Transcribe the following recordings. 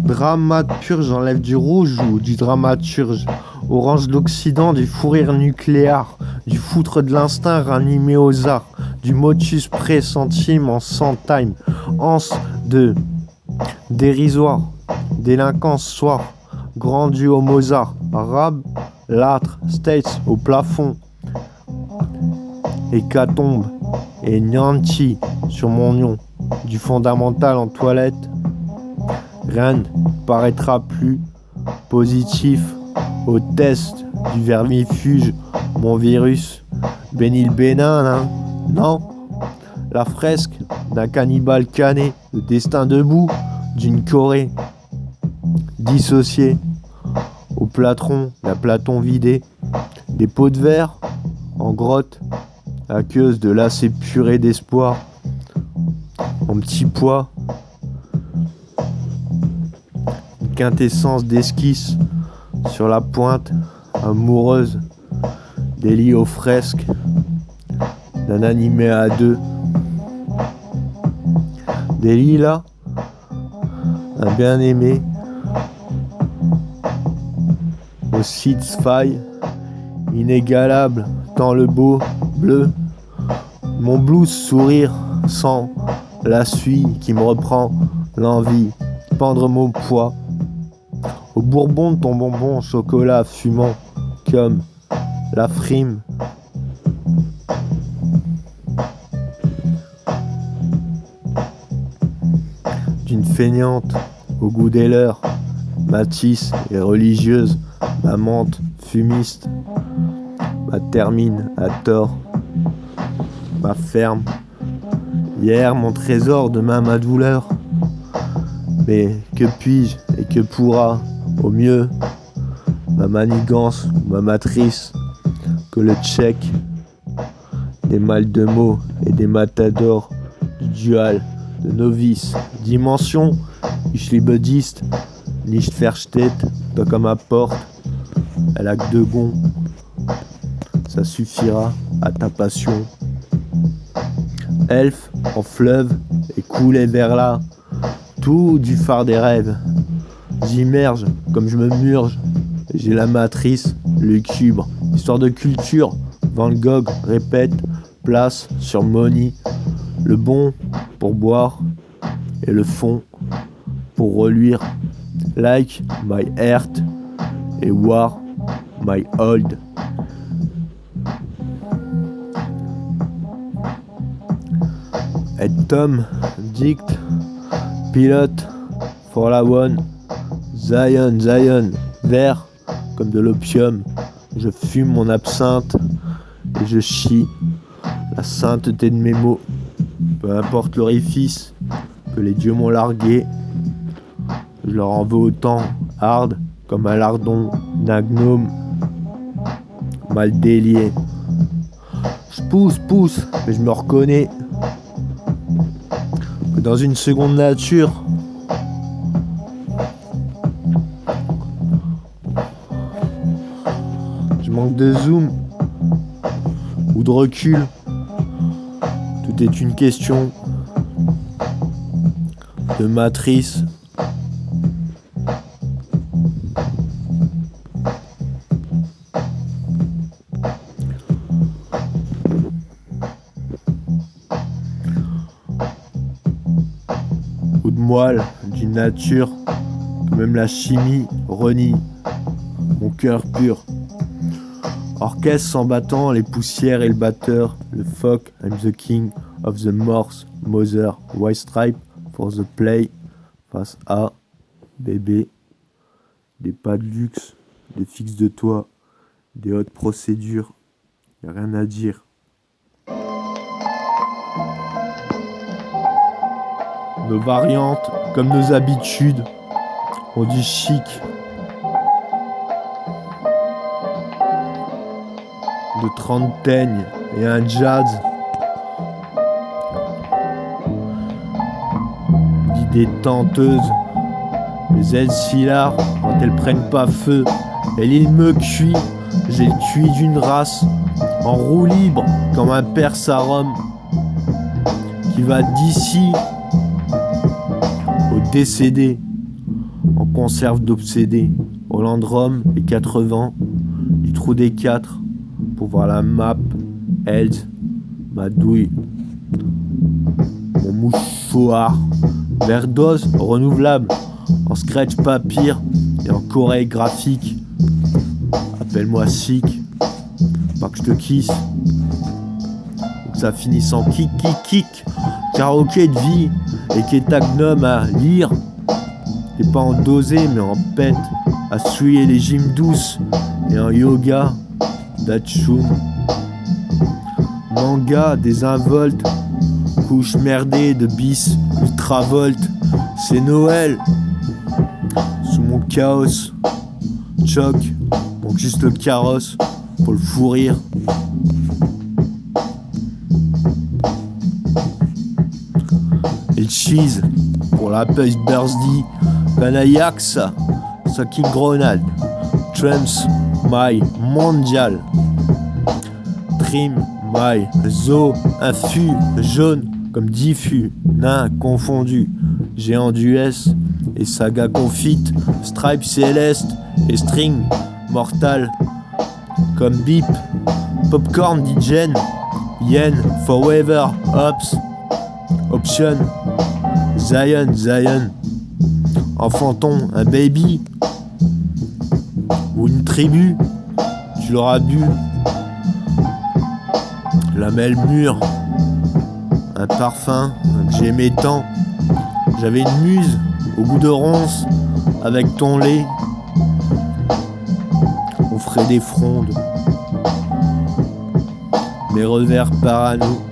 Dramaturge, j'enlève du rouge ou du dramaturge. Orange d'Occident, du fou rire nucléaire, du foutre de l'instinct ranimé aux arts, du motus pressentime en centime, anse de dérisoire, délinquance soir, grand duo Mozart, arabe, lâtre, States au plafond, hécatombe et Nyanti sur mon nion, du fondamental en toilette. Rien ne paraîtra plus positif au test du vermifuge, mon virus. Béni le Bénin, hein? Non? La fresque d'un cannibale cané, le destin debout d'une Corée dissociée. Au plâtron, la Platon vidée, des pots de verre en grotte, aqueuse de lacets purée d'espoir, en petit pois. Quintessence d'esquisse sur la pointe amoureuse des lits aux fresques d'un animé à deux. Des lits là, un bien-aimé au six faille inégalable tant le beau bleu, mon blues sourire sans la suie qui me reprend l'envie, pendre mon poids au bourbon de ton bonbon au chocolat fumant comme la frime. D'une feignante au goût des leurs, matisse et religieuse, ma menthe fumiste, ma termine à tort, ma ferme. Hier mon trésor, demain ma douleur. Mais que puis-je et que pourra au mieux ma manigance, ma matrice, que le tchèque des mal de mots et des matadors, du dual, de novice, dimension, ich liebe dist, nicht versteht, toi comme ma porte, elle a que deux gonds, ça suffira à ta passion. Elfe en fleuve et coulé vers là, tout du phare des rêves. J'immerge comme je me murge, j'ai la matrice lucubre, histoire de culture. Van Gogh répète, place sur Money, le bon pour boire et le fond pour reluire. Like my heart et war my old. Et Tom dicte, pilote for la one. Zion, vert comme de l'opium, je fume mon absinthe et je chie la sainteté de mes mots. Peu importe l'orifice que les dieux m'ont largué, je leur en veux autant, hard comme un lardon d'un gnome mal délié. Je pousse, mais je me reconnais que dans une seconde nature, manque de zoom ou de recul, tout est une question de matrice. Ou de moelle d'une nature que même la chimie renie, mon cœur pur. Orchestre sans battant, les poussières et le batteur, le fuck, I'm the king of the Morse, Mother, White Stripe for the play, face A, bébé, des pas de luxe, des fixes de toi, des hautes procédures, y'a rien à dire. Nos variantes, comme nos habitudes, ont du chic, de trentaine et un jazz détenteuse, les ailes silard quand elles prennent pas feu. Et l'île me cuit, j'ai le cuit d'une race, en roue libre comme un Perse à Rome, qui va d'ici au décédé, en conserve d'obsédé, au Landrum et 80, du trou des 4, pour voir la map, Hells, ma douille, mon mouchoir, verdose renouvelable, en scratch papyre et en coreille graphique. Appelle-moi sick, pas que je te kiss, ou que ça finisse en kick, karaoké de vie, et qu'est ta gnome à lire. T'es pas en dosé mais en pète, à souiller les gyms douces, et en yoga, d'Achum. Manga, désinvolte, couche merdée de bis, ultravolt, c'est Noël, sous mon chaos, choc, manque juste le carrosse pour le fou rire. Et le cheese pour la puce Birthday, Canayax, Sucking Ronald, Trumps, My Mondial, Trim, My Zo, Infu, jaune comme diffus, nain confondu, géant du S et saga confite, Stripe céleste et string mortal comme Beep, Popcorn Digen, Yen, Forever, Ops, Option, Zion, enfanton, un baby ou une tribu, tu l'auras bu, lamelle mûre, un parfum que j'aimais tant, j'avais une muse au goût de ronce, avec ton lait, on ferait des frondes, mes revers parano,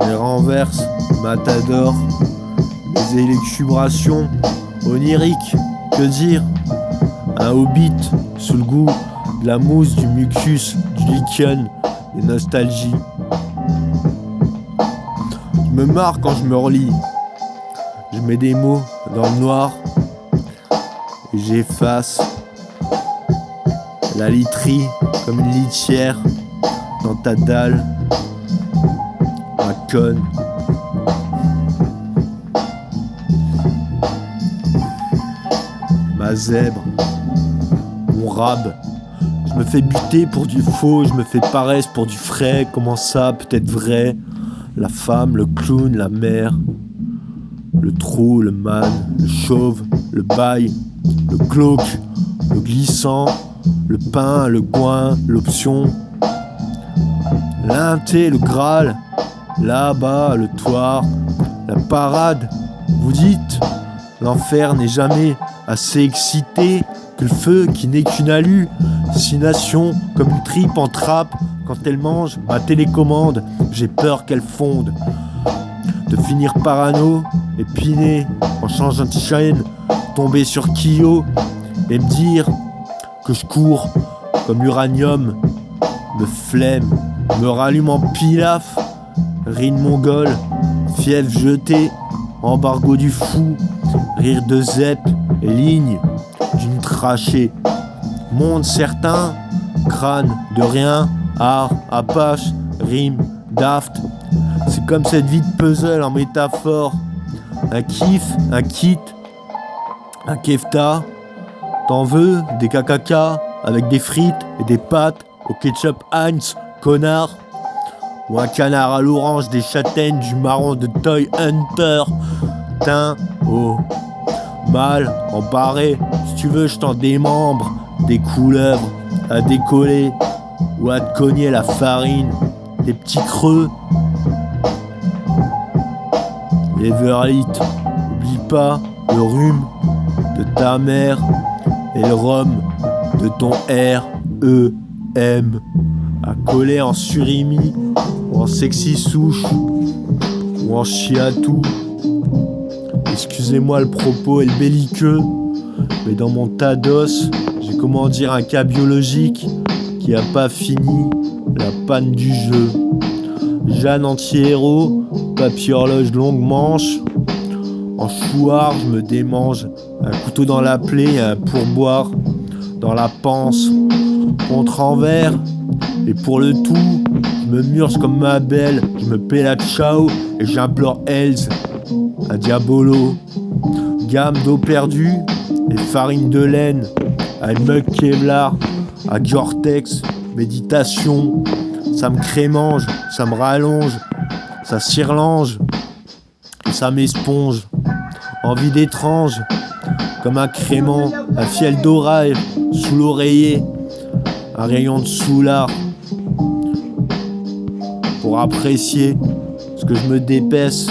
mes renverses matador, mes élucubrations oniriques, que dire, un hobbit sous le goût de la mousse, du mucus, du lichen, des nostalgies. Je me marre quand je me relis, je mets des mots dans le noir et j'efface la literie comme une litière dans ta dalle, ma conne. Ma zèbre, mon rab, je me fais buter pour du faux, je me fais paresse pour du frais, comment ça peut-être vrai? La femme, le clown, la mère, le trou, le man, le chauve, le bail, le glauque, le glissant, le pain, le coin, l'option, l'inté, le graal, là-bas, le toit, la parade. Vous dites, l'enfer n'est jamais assez excité que le feu qui n'est qu'une hallucination, comme une tripe en trappe. Quand elle mange ma télécommande, j'ai peur qu'elle fonde. De finir parano, épiné, en changeant de chaîne, tomber sur Kyo et me dire que je cours comme l'uranium, me flemme, me rallume en pilaf, rine mongole, fièvre jetée, embargo du fou, rire de zep et ligne d'une trachée, monde certain, crâne de rien, art, apache, rime, daft. C'est comme cette vie de puzzle en métaphore, un kiff, un kit, un kefta. T'en veux des KKK avec des frites et des pâtes au ketchup Heinz, connard? Ou un canard à l'orange, des châtaignes, du marron de Toy Hunter, teint au mal embarré. Si tu veux, je t'en démembre des couleuvres à décoller ou à te cogner la farine, des petits creux. Everlit, oublie pas le rhume de ta mère et le rhum de ton R.E.M. à coller en surimi ou en sexy souche ou en chiatou. Excusez-moi le propos et le belliqueux, mais dans mon tas d'os, j'ai comment dire un cas biologique qui a pas fini la panne du jeu. Jeanne anti-héros, papier horloge longue manche, En chouard, je me démange, un couteau dans la plaie, un pourboire dans la panse, contre envers. Et pour le tout, je me murge comme ma belle, je me paie la ciao et j'implore Hells, un diabolo. Gamme d'eau perdue et farine de laine, un mug Kevlar, à Gore-Tex, méditation. Ça me crémange, ça me rallonge, ça s'irlange et ça m'esponge. Envie d'étrange, comme un crément, un fiel d'oreille sous l'oreiller, un rayon de soulard. Pour apprécier ce que je me dépaisse,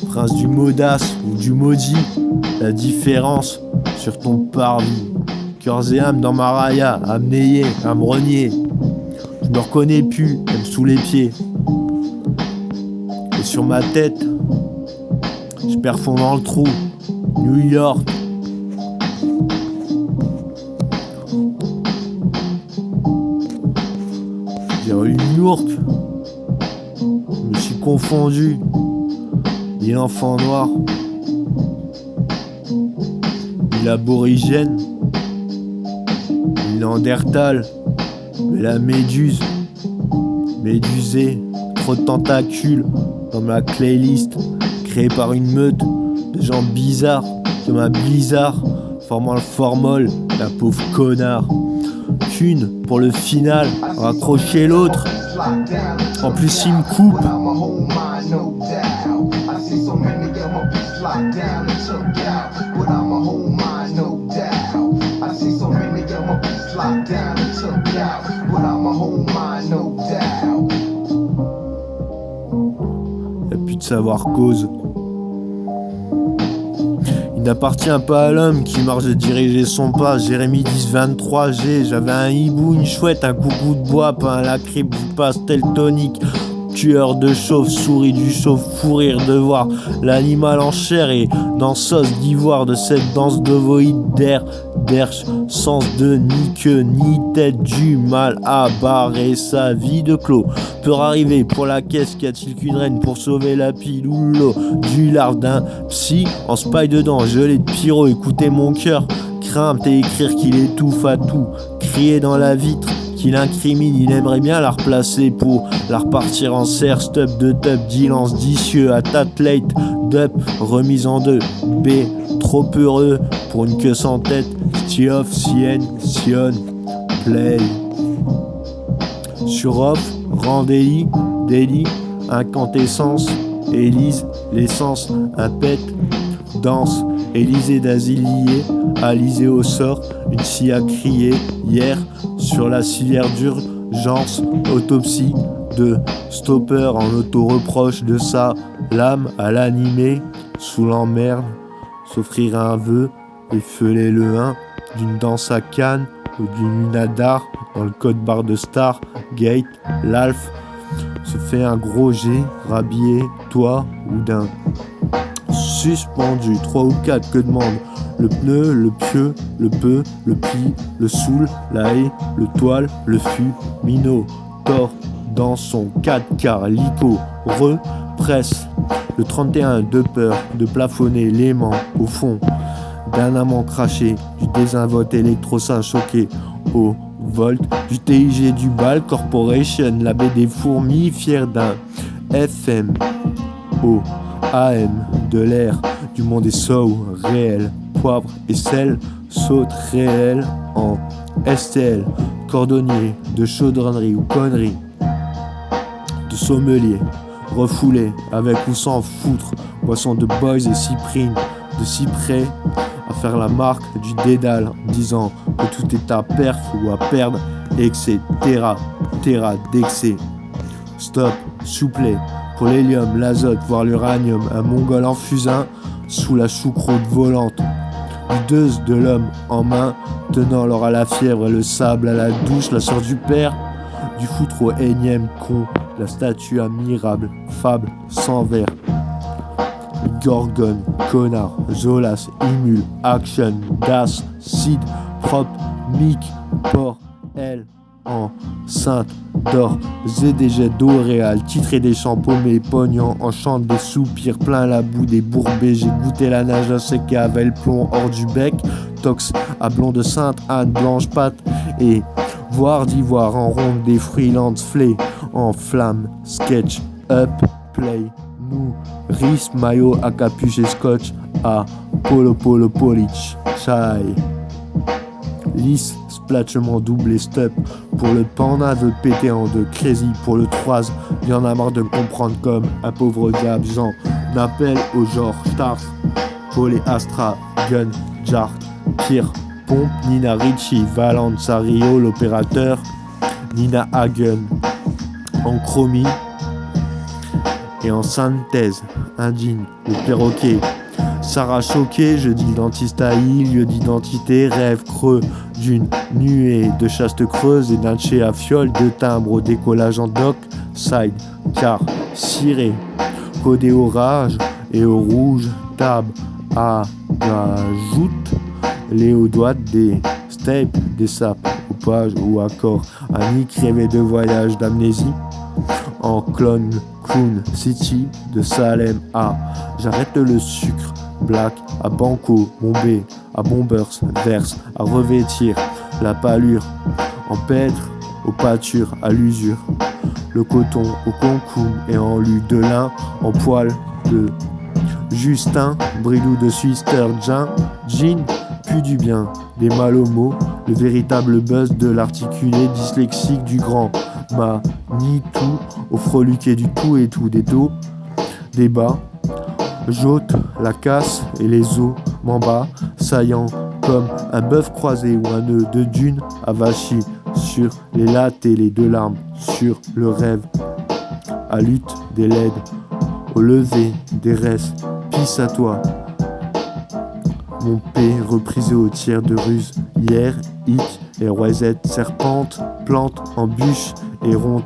prince du modasse ou du maudit, la différence sur ton parvis. Cœurs et âme dans ma raya, à me nayer, à me renier. Je me reconnais plus, même sous les pieds. Et sur ma tête, je perfond dans le trou. New York. J'ai eu New York. Je me suis confondu. Ni l'enfant noir, ni l'aborigène, ni Néandertal, mais la méduse, médusée, trop de tentacules dans ma playlist, créée par une meute de gens bizarres, comme un blizzard, formant le formol d'un pauvre connard. Qu'une pour le final, raccrocher l'autre, en plus il me coupe. Y'a plus de savoir cause. Il n'appartient pas à l'homme qui marche de diriger son pas. Jérémie 10-23G, j'avais un hibou, une chouette, un coucou de bois, pas un lacrip, du pastel tonique. Tueur de chauve-souris, du chauve-fou rire de voir l'animal en chair et dans sauce d'ivoire de cette danse d'ovoïde d'erche, sens de ni queue ni tête, du mal à barrer sa vie de clos. Peur arriver pour la caisse, qu'y a-t-il qu'une reine pour sauver la pile ou l'eau du lard d'un psy en spaille dedans, gelé de pyro, écoutez mon cœur, crainte et écrire qu'il étouffe à tout, crier dans la vitre qu'il incrimine, il aimerait bien la replacer pour la repartir en serre, stub de tub, dilance d'icieux, athlète, dup, remise en deux, B, trop heureux, pour une queue sans tête, Stioff, Sien, Sion, play. Sur off, rendez-y, délit, incandescence, Élise, l'essence, un pet, danse, Élysée d'asile lié, alizé au sort, une scie a crié hier sur la civière d'urgence, autopsie de stopper en auto-reproche de sa lame à l'animer sous l'emmerde, s'offrir un vœu et feuler le 1 d'une danse à Cannes ou d'une lunadar dans le code barre de Stargate, l'Alf se fait un gros jet, rhabillé, toi ou d'un suspendu, 3 ou 4 que demande le pneu, le pieu, le peu, le pli, le soul, la haie, le toile, le fût, minot, tord dans son 4 quarts, lipo, represse, le 31 de peur de plafonner l'aimant au fond d'un amant craché, du désinvolte électro-saint choqué au volt, du TIG du BAL Corporation, la baie des fourmis, fière d'un FM au AM de l'air du monde est sow, réel, poivre et sel, saute réel en STL, cordonnier de chaudronnerie ou connerie, de sommelier, refoulé avec ou sans foutre, boisson de boys et cyprine, de cyprès, à faire la marque du dédale, en disant que tout est à perf ou à perdre, etc. Terra d'excès. Stop, souplé, pour l'hélium, l'azote, voire l'uranium, un mongol en fusain, sous la choucroute volante. Budeuse de l'homme en main, tenant l'or à la fièvre et le sable à la douche, la sœur du père, du foutre au énième con, la statue admirable, fable, sans verre. Gorgone, connard, Zolas, Imul, Action, Das, Sid, Prop, Mick, Port, L, enceinte d'or, et des jets d'eau réal, titré des shampoings, mes pognons, en chante des soupirs, plein la boue des bourbées, j'ai goûté la nage à séquer avec le plomb hors du bec, tox à blonde sainte, Anne blanche pâte, et voir d'ivoire en ronde des fruits flés, en flamme, sketch, up, play, nous, ris, maillot à capuche et scotch, à polo polish, chai. Lisse, splatchement double et step. Pour le panda veut péter en deux. Crazy pour le 3, y'en a marre de comprendre comme un pauvre diable. J'en appelle au genre Starf, Polé Astra, Gun, Jark, Pierre, Pompe, Nina Ricci, Valence, Rio, l'opérateur, Nina Hagen, en chromie et en synthèse, Indine, le perroquet. Sarah choquée, je dis le dentiste haï, lieu d'identité, rêve creux d'une nuée de chaste creuse et d'un chez à fiole, de timbre au décollage en doc, side, car, ciré, codé au rage et au rouge, tab, à, ajoute, les hauts doigts des stapes, des sapes, au page ou accord, un nick rêvé de voyage d'amnésie, en clone, clown, city, de Salem à, j'arrête le sucre, black, à banco, bombé, à bombers, verse, à revêtir, la pâlure, en pètre, aux pâtures, à l'usure, le coton, au concombre et en lu de lin, en poil de Justin, bridou de Swister, jean, puis du bien, des mal aux mots, le véritable buzz de l'articulé dyslexique du grand, ni tout, au freluquet du tout et tout, des dos, des bas, j'ôte la casse et les os m'en bas, saillant comme un bœuf croisé ou un nœud de dune avachi sur les lattes et les deux larmes, sur le rêve, à lutte des laides, au lever des restes, pisse à toi, mon P reprisé au tiers de ruse, hier, hic et roisette, serpente, plante, embûche et ronde,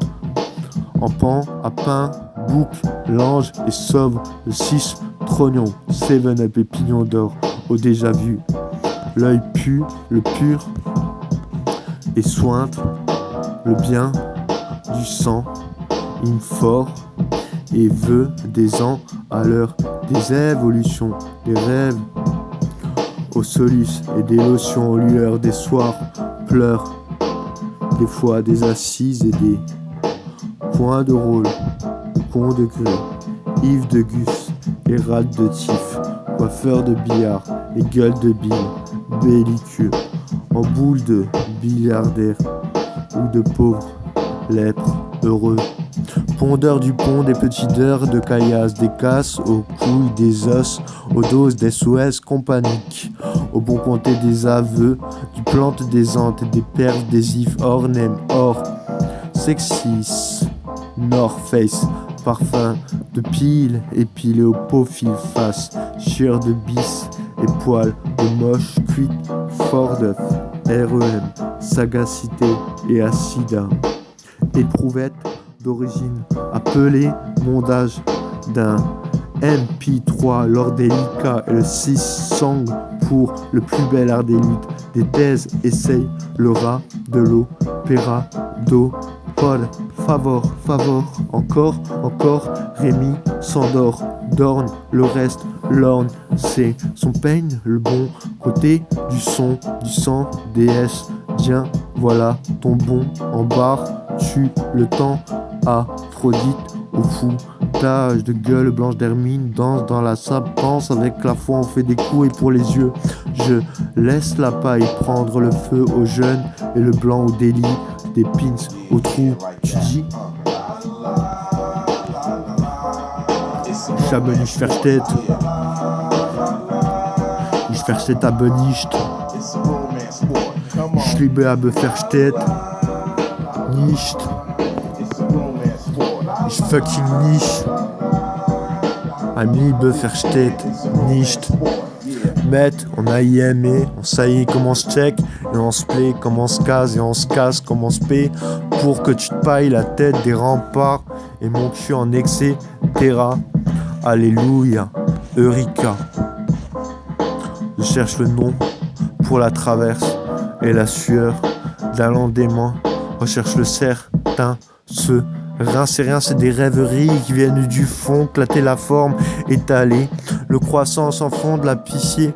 en pan, à pain, boucle, l'ange et sauve, le 6, trognon, 7-up et pignon d'or, au déjà vu, l'œil pue, le pur, et sointe, le bien, du sang, in fort, et veut des ans à l'heure, des évolutions, des rêves, au solus et des lotions aux lueurs, des soirs, pleurs, des fois des assises et des points de rôle, con de gré, Yves de Gus, et rate de tif, coiffeur de billard, et gueule de bille, belliqueux, en boule de billardaire, ou de pauvres, lèpres, heureux, pondeur du pont, des petites heures de caillasse, des casses aux couilles, des os, aux doses des SOS compagniques, au bon compté des aveux, du plante des antes et des perfs, des ifs, or, nem, or, sexis, North Face, parfum de pile épilé au pot fil face, chieur de bis et poils de moche cuite, fort d'œuf, REM, sagacité et acida, éprouvette d'origine appelée mondage d'un MP3 lors des Lika et le 6 sang pour le plus bel art des luttes, des thèses, essaye, le rat, de l'eau, péra, d'eau, Paul, favor, encore, Rémi, s'endort, d'orne, le reste, l'orne, c'est son peigne, le bon côté, du son, du sang, déesse, tiens, voilà, ton bon, en barre, tue le temps, Aphrodite, au foutage de gueule blanche d'hermine, danse dans la sable, pense avec la foi, on fait des coups et pour les yeux, je laisse la paille prendre le feu aux jeunes et le blanc au délit, des pins au trou, tu dis Chabenicht versteht, ich versteht aber nicht, ich liebe aber versteht nicht, ich fucking nicht, I'm liebe versteht nicht. Mais on a y aimé, on sait comment se check, et on se plaît, comment on se case, et on se casse, comment on se paie, pour que tu te pailles la tête des remparts, et mon cul en excès, Terra, Alléluia, Eureka. Je cherche le nom pour la traverse, et la sueur d'un lendemain, recherche le certain, ce rien c'est rien, c'est des rêveries qui viennent du fond, clater la forme, étaler le croissant sans fond de la pitié,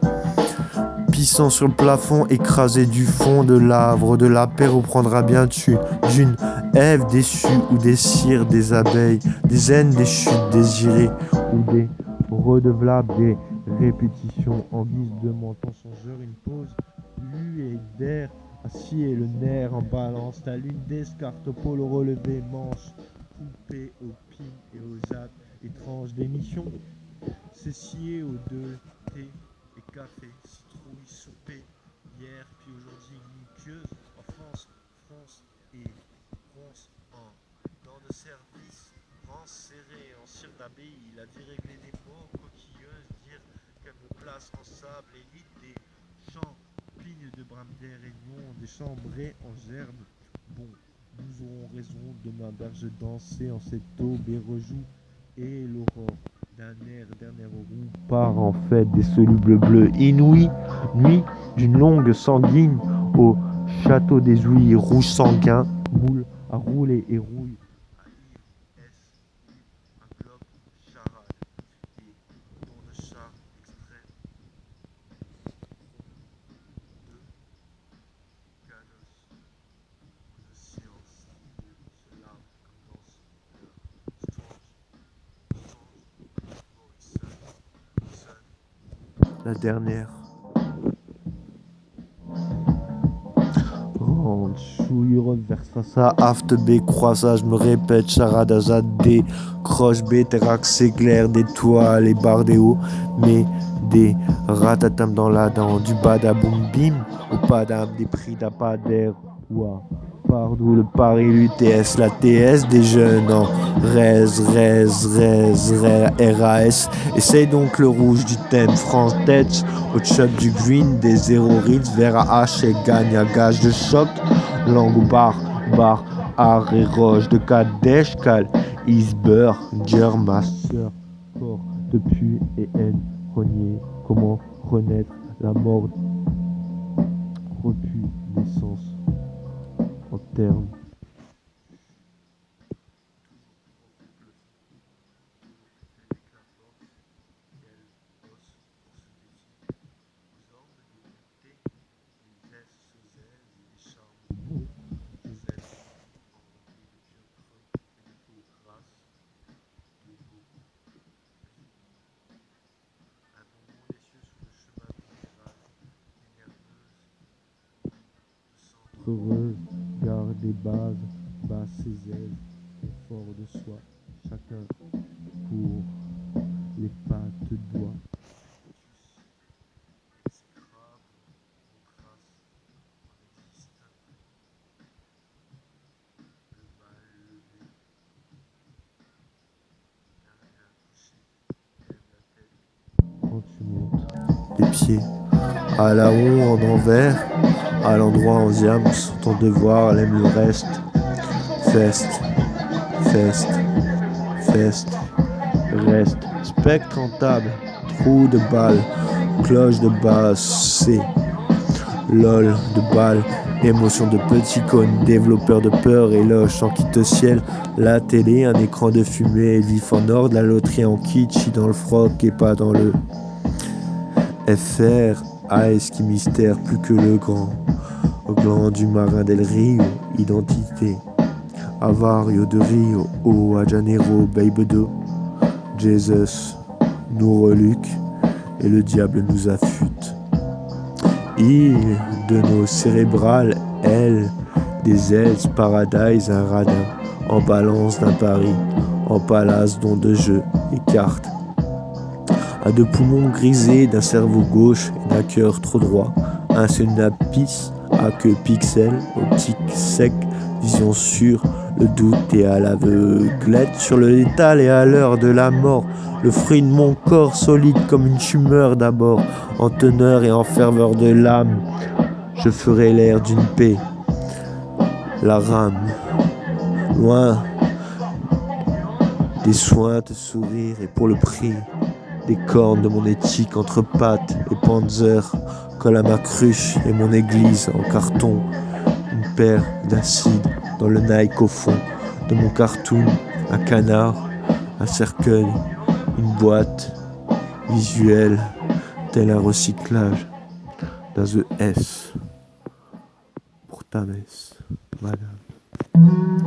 pissant sur le plafond, écrasé du fond de l'arbre de la paix reprendra bien d'une Ève déçue ou des cires des abeilles, des haines, des chutes désirées ou des redevables, des répétitions en guise de menton songeur, une pause lue et d'air assis et le nerf en balance, la lune d'escarpe au pôle relevé, manche coupée aux pin et aux apps étranges d'émissions, s'essier aux deux thé et café, citrouille, souper, hier puis aujourd'hui muqueuse, en France et France en dans de service, France serrée en cire d'abbaye, la vie réglée des mots, coquilleuse, dire qu'elle me place en sable, élite des champs, pignes de bramdaire et non, des chambrés en gerbe. Bon, nous aurons raison demain d'arge danser en cette aube et rejoue, et l'aurore d'un air dernière roue part en fait des solubles bleus inouïs, nuit d'une longue sanguine au château des ouïes rouge sanguin, moule à rouler et rouille. À Yves S. Un globe charade et tour de char extrait de Canos de science se lave comme dans la dernière. Rentre, chouille, reverse face à Aft B, croisage, me répète, charade, azad D, croche B, terrax, éclair, des toiles, les barres des hauts, mais des ratatam dans la dent, du badaboum bim, au padam, des prix d'appât d'air, ouah. Pardou, le Paris, l'UTS, la TS des jeunes en RAS. Essaye donc le rouge du thème France tête, au chop du green, des zéro ritz, vers à H et gagne à gage de choc. Langue ou bar, art et roche de Kadesh, cal, Isber, Ger, master, corps de pu et haine, renier, comment renaître, la mort, repu, naissance. En termes heureuse, garde des bases, bat ses ailes, fort de soi, chacun pour les pattes doigts. Quand tu montes les pieds à la haut en envers, à l'endroit en diable, ton devoir, elle aime le reste. Fest, reste, spectre en table, trou de balle, cloche de basse, C, lol de balle, émotion de petit cône, développeur de peur, éloge sans quitte au ciel, la télé, un écran de fumée, vif en or, de la loterie en kitsch, dans le froc et pas dans le FR, Ice qui mystère plus que le grand, au gland du marin del Rio, identité. Avario de Rio, O a Janeiro, Babedo, Jesus nous reluque et le diable nous affûte. Île de nos cérébrales, elle, des ailes, paradise, un radin, en balance d'un pari, en palace don de jeu et cartes. À deux poumons grisés, d'un cerveau gauche et d'un cœur trop droit, un synapis à queue pixel, optique sec, vision sûre, le doute et à l'aveuglette, sur le létal et à l'heure de la mort, le fruit de mon corps solide comme une tumeur d'abord, en teneur et en ferveur de l'âme, je ferai l'air d'une paix, la rame, loin des soins de sourire et pour le prix des cornes de mon éthique entre pattes et panzer, colle à ma cruche et mon église en carton, une perds d'acide dans le Nike au fond de mon cartoon, un canard, un cercueil, une boîte visuelle, tel un recyclage dans The S pour ta messe, madame.